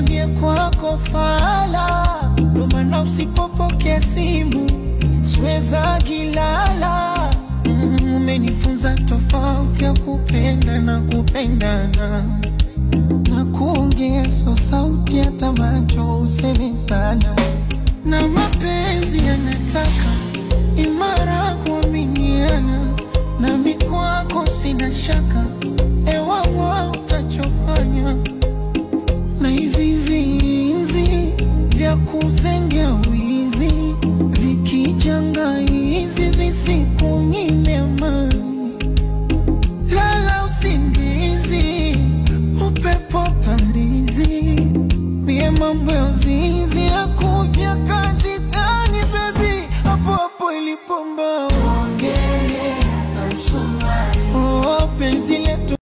mie kwako fala, ndo maana usipopokea simu siweza gilala. Umenifunza tofauti ya kupenda na kupendana, na kuongea so sauti hata macho useme sana. Na mapenzi yanataka imara kuaminiana, na mikwako sina shaka ewa utachofanya. Na hivi vinzi vya kuzengea wizi vikijanga hizi visikunyime amani. Lala usingizi upepo parizi, mie mambo ya uzinzi ya kuvya